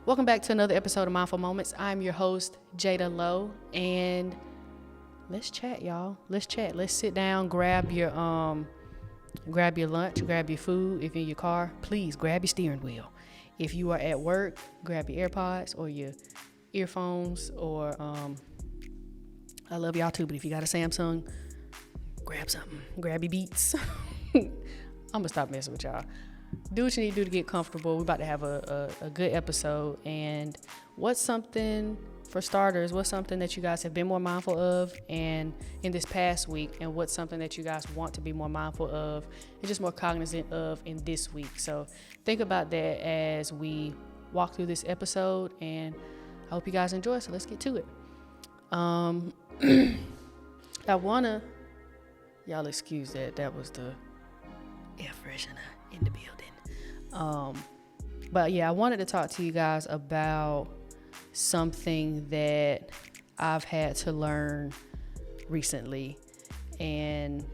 Welcome back to another episode of Mindfull Moments. I'm your host, Jada Lowe, and let's chat, y'all. Let's chat. Let's sit down, grab your lunch, grab your food. If you're in your car, please grab your steering wheel. If you are at work, grab your AirPods or your earphones, or I love y'all too, but if you got a Samsung, grab something. Grab your Beats. I'm gonna stop messing with y'all. Do what you need to do to get comfortable. We're about to have a good episode. And what's something, for starters, what's something that you guys have been more mindful of and in this past week, and what's something that you guys want to be more mindful of and just more cognizant of in this week? So think about that as we walk through this episode, and I hope you guys enjoy. So let's get to it. Y'all excuse that was the air freshener in the building. But yeah, I wanted to talk to you guys about something that I've had to learn recently, and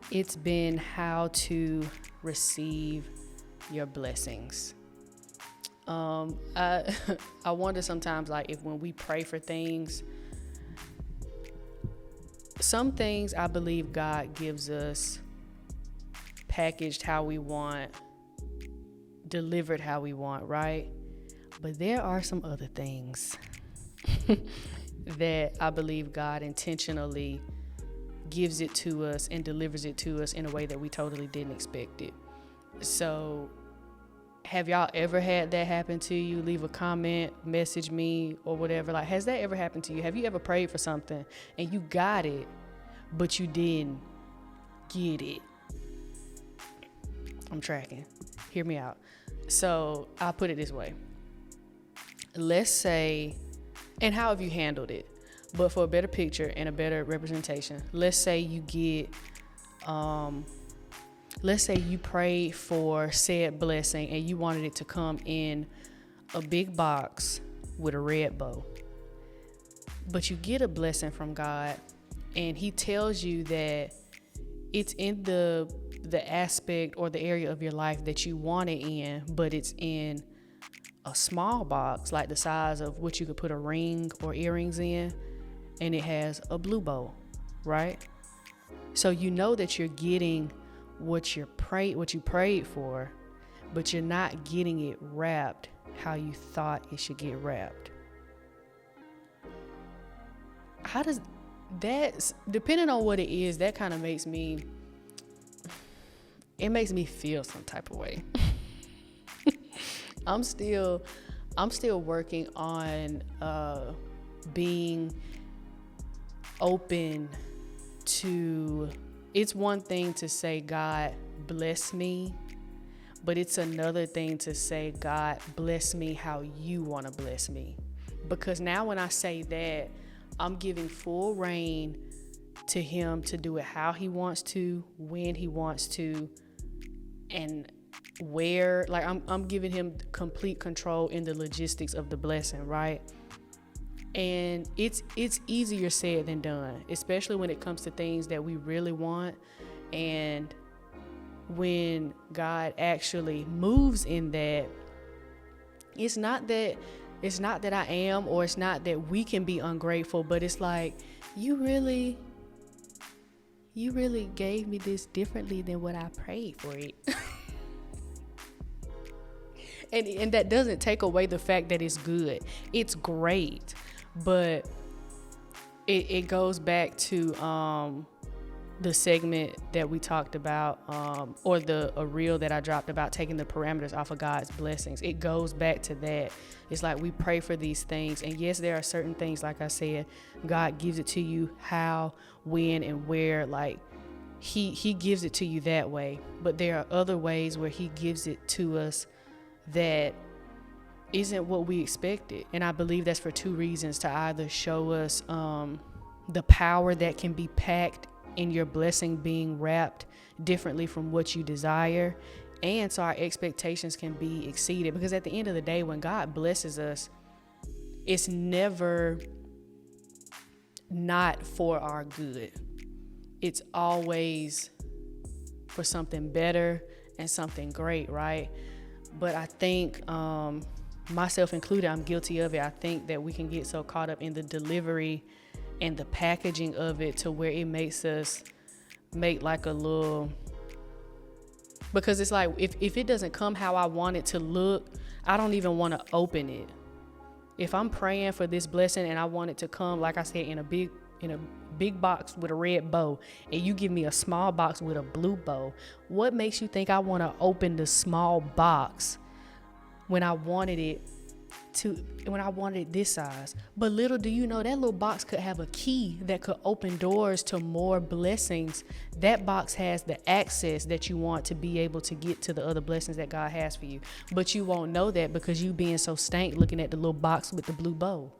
it's been how to receive your blessings. I wonder sometimes, like, if when we pray for things, some things I believe God gives us packaged how we want, delivered how we want, right? But there are some other things that I believe God intentionally gives it to us and delivers it to us in a way that we totally didn't expect it. So have y'all ever had that happen to you? Leave a comment, message me, or whatever. Like, has that ever happened to you? Have you ever prayed for something and you got it, but you didn't get it? I'm tracking. Hear me out. So I'll put it this way. Let's say, and how have you handled it? But for a better picture and a better representation, let's say you get, let's say you prayed for said blessing and you wanted it to come in a big box with a red bow. But you get a blessing from God and he tells you that it's in the aspect or the area of your life that you want it in, but it's in a small box, like the size of what you could put a ring or earrings in, and it has a blue bow, right? So you know that you're getting what you prayed for, but you're not getting it wrapped how you thought it should get wrapped. How does that, depending on what it is, that kind of makes me feel some type of way. I'm still working on being open to, it's one thing to say, God bless me, but it's another thing to say, God bless me how you want to bless me. Because now when I say that, I'm giving full reign to him to do it how he wants to, when he wants to, and where. Like, I'm giving him complete control in the logistics of the blessing, right? And it's easier said than done, especially when it comes to things that we really want. And when God actually moves in that, it's not that I am, or it's not that we can be ungrateful, but it's like, you really gave me this differently than what I prayed for it. And that doesn't take away the fact that it's good. It's great. But it goes back to the segment that we talked about, or a reel that I dropped about taking the parameters off of God's blessings. It goes back to that. It's like we pray for these things, and yes, there are certain things, like I said, God gives it to you how, when, and where. Like, he gives it to you that way. But there are other ways where he gives it to us that isn't what we expected. And I believe that's for two reasons: to either show us the power that can be packed in your blessing being wrapped differently from what you desire, and so our expectations can be exceeded. Because at the end of the day, when God blesses us, it's never not for our good. It's always for something better and something great, right? But I think myself included, I'm guilty of it. I think that we can get so caught up in the delivery and the packaging of it to where it makes us make like a little, because it's like if it doesn't come how I want it to look, I don't even want to open it. If I'm praying for this blessing and I want it to come, like I said, in a big box with a red bow, and you give me a small box with a blue bow, what makes you think I want to open the small box when I wanted it this size? But little do you know, that little box could have a key that could open doors to more blessings. That box has the access that you want to be able to get to the other blessings that God has for you. But you won't know that because you being so stank looking at the little box with the blue bow.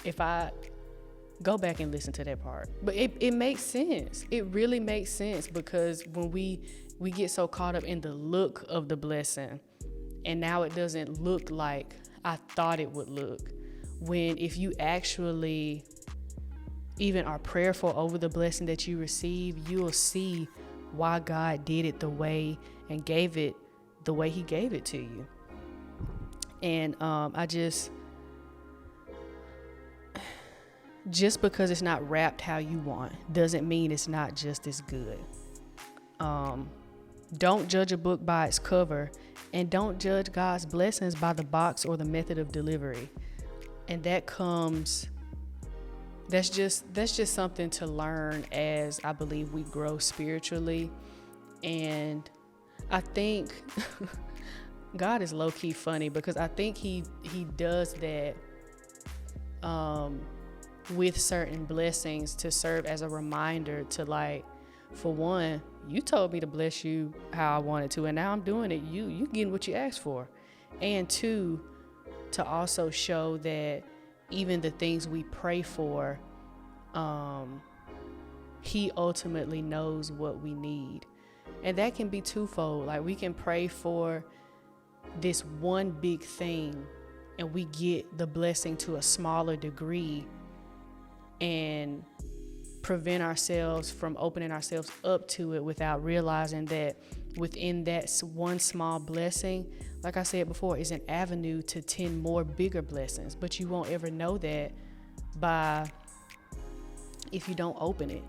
If I go back and listen to that part, but it makes sense. It really makes sense, because when we get so caught up in the look of the blessing, and now it doesn't look like I thought it would look. When if you actually even are prayerful over the blessing that you receive, you'll see why God did it the way and gave it the way he gave it to you. And just because it's not wrapped how you want doesn't mean it's not just as good. Don't judge a book by its cover, and don't judge God's blessings by the box or the method of delivery. And that's just something to learn as I believe we grow spiritually. And I think God is low-key funny, because I think he does that with certain blessings to serve as a reminder to, like, for one, you told me to bless you how I wanted to, and now I'm doing it. You getting what you asked for. And two, to also show that even the things we pray for, he ultimately knows what we need. And that can be twofold. Like, we can pray for this one big thing and we get the blessing to a smaller degree and prevent ourselves from opening ourselves up to it without realizing that within that one small blessing, like I said before, is an avenue to 10 more bigger blessings. But you won't ever know that if you don't open it.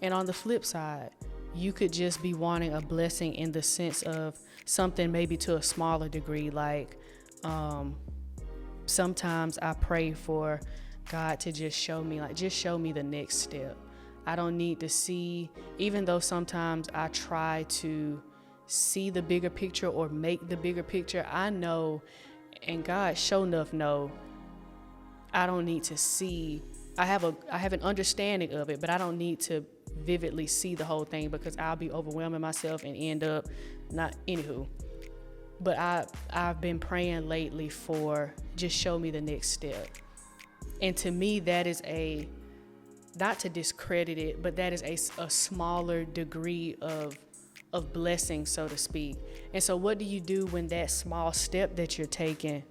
And on the flip side, you could just be wanting a blessing in the sense of something maybe to a smaller degree. Like sometimes I pray for God to just show me the next step. I don't need to see, even though sometimes I try to see the bigger picture or make the bigger picture, I know, and God sure enough know, I don't need to see. I have an understanding of it, but I don't need to vividly see the whole thing, because I'll be overwhelming myself and end up not. Anywho, but I've been praying lately for just show me the next step. And to me, that is not to discredit it, but that is a smaller degree of blessing, so to speak. And so what do you do when that small step that you're taking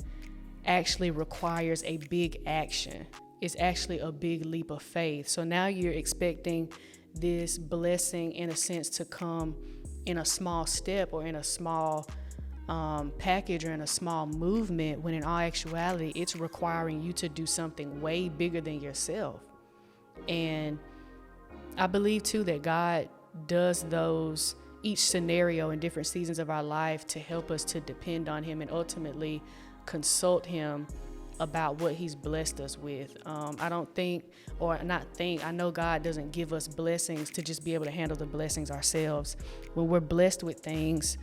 actually requires a big action? It's actually a big leap of faith. So now you're expecting this blessing, in a sense, to come in a small step or in a small package or in a small movement, when in all actuality, it's requiring you to do something way bigger than yourself. And I believe too that God does each scenario in different seasons of our life to help us to depend on him and ultimately consult him about what he's blessed us with. I know God doesn't give us blessings to just be able to handle the blessings ourselves. When we're blessed with things,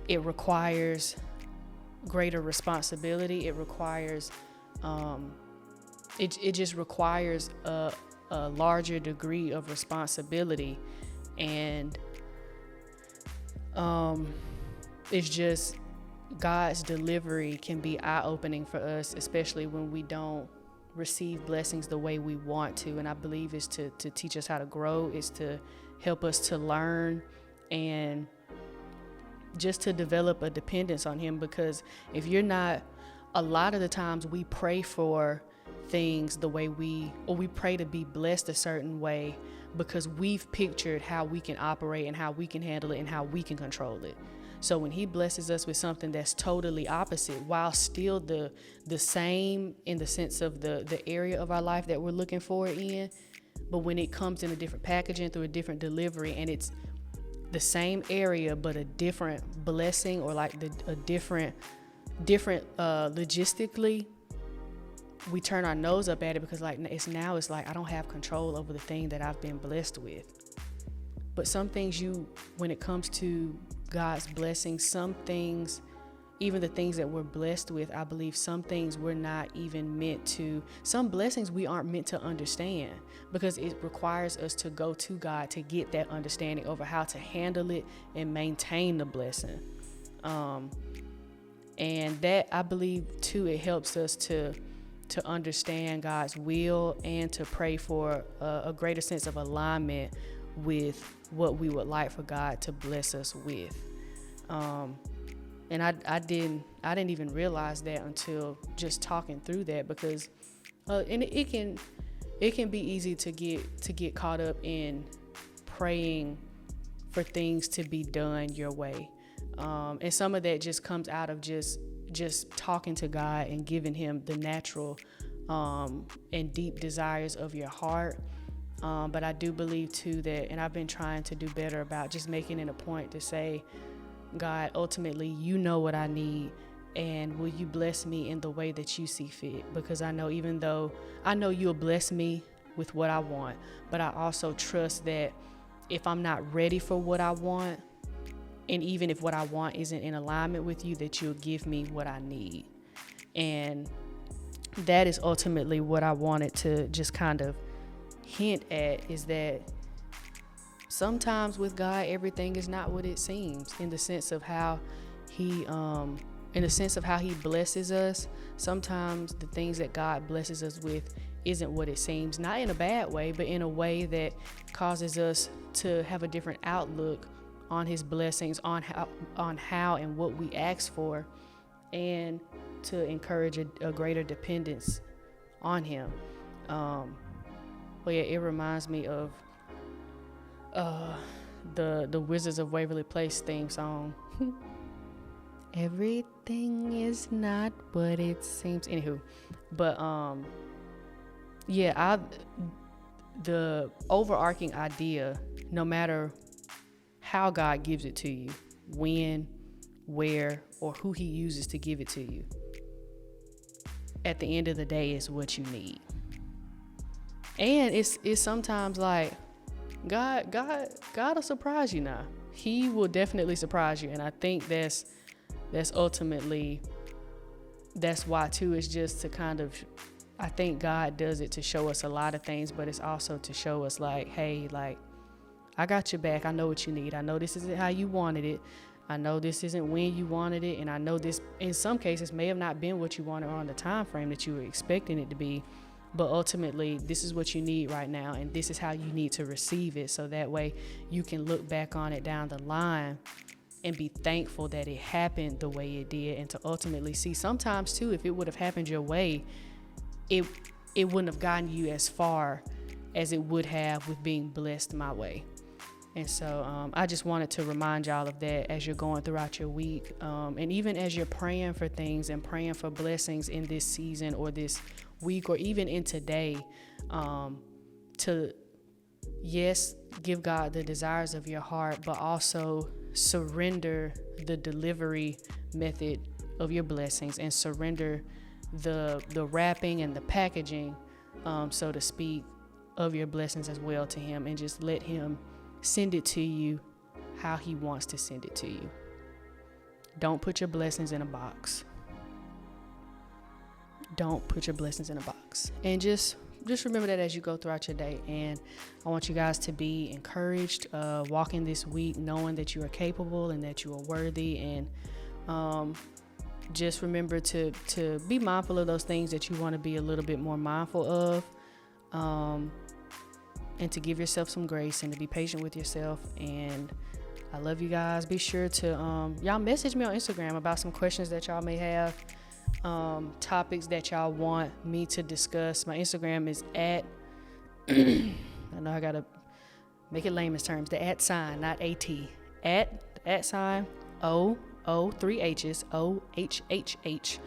it requires greater responsibility. It requires, it just requires a larger degree of responsibility. And it's just, God's delivery can be eye-opening for us, especially when we don't receive blessings the way we want to. And I believe it's to teach us how to grow, it's to help us to learn, and just to develop a dependence on him. Because if you're not, a lot of the times we pray for things the way we pray to be blessed a certain way because we've pictured how we can operate and how we can handle it and how we can control it. So when he blesses us with something that's totally opposite, while still the same in the sense of the area of our life that we're looking for it in, but when it comes in a different packaging through a different delivery, and it's the same area but a different blessing, or like a different logistically, we turn our nose up at it, because like it's like I don't have control over the thing that I've been blessed with. But some things, when it comes to God's blessings, some things, even the things that we're blessed with, I believe some things we're not even meant to, some blessings we aren't meant to understand, because it requires us to go to God to get that understanding over how to handle it and maintain the blessing. And that, I believe too, it helps us to understand God's will and to pray for a greater sense of alignment with what we would like for God to bless us with. And I didn't even realize that until just talking through that, because and it can be easy to get caught up in praying for things to be done your way. And some of that just comes out of just talking to God and giving him the natural and deep desires of your heart. But I do believe too that, and I've been trying to do better about just making it a point to say, God, ultimately, you know what I need, and will you bless me in the way that you see fit? Because I know, even though I know you'll bless me with what I want, but I also trust that if I'm not ready for what I want, and even if what I want isn't in alignment with you, that you'll give me what I need. And that is ultimately what I wanted to just kind of hint at, is that sometimes with God, everything is not what it seems, in the sense of how he blesses us. Sometimes the things that God blesses us with isn't what it seems, not in a bad way, but in a way that causes us to have a different outlook on his blessings, on how and what we ask for, and to encourage a greater dependence on him. But yeah, it reminds me of the Wizards of Waverly Place theme song. Everything is not what it seems. Anywho, but yeah, the overarching idea, no matter how God gives it to you, when, where, or who he uses to give it to you, at the end of the day, is what you need. And it's sometimes like God will surprise you now. He will definitely surprise you. And I think that's ultimately, that's why too, is just to kind of, I think God does it to show us a lot of things, but it's also to show us like, hey, like, I got your back. I know what you need. I know this isn't how you wanted it. I know this isn't when you wanted it. And I know this, in some cases, may have not been what you wanted or on the time frame that you were expecting it to be. But ultimately, this is what you need right now, and this is how you need to receive it, so that way you can look back on it down the line and be thankful that it happened the way it did, and to ultimately see, sometimes too, if it would have happened your way, it wouldn't have gotten you as far as it would have with being blessed my way. And so I just wanted to remind y'all of that as you're going throughout your week, and even as you're praying for things and praying for blessings in this season or this week, or even in today, to, yes, give God the desires of your heart, but also surrender the delivery method of your blessings, and surrender the wrapping and the packaging, so to speak, of your blessings as well to him, and just let him send it to you how he wants to send it to you. Don't put your blessings in a box. Don't put your blessings in a box. And just remember that as you go throughout your day. And I want you guys to be encouraged, walking this week knowing that you are capable and that you are worthy. And just remember to be mindful of those things that you want to be a little bit more mindful of. And to give yourself some grace, and to be patient with yourself. And I love you guys. Be sure to y'all message me on Instagram about some questions that y'all may have, topics that y'all want me to discuss. My Instagram is at I know I gotta make it layman's terms, the @ sign, not AT, @ three H's, OHHH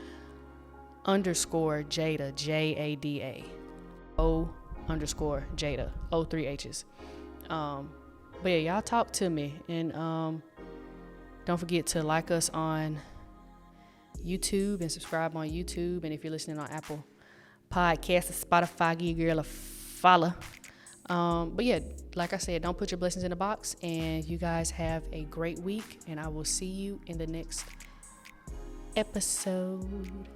underscore Jada, Jada. _Jada, three H's. But yeah, y'all talk to me, and don't forget to like us on YouTube and subscribe on YouTube. And if you're listening on Apple Podcasts or Spotify, give your girl a follow. But yeah, like I said, don't put your blessings in a box, and you guys have a great week, and I will see you in the next episode.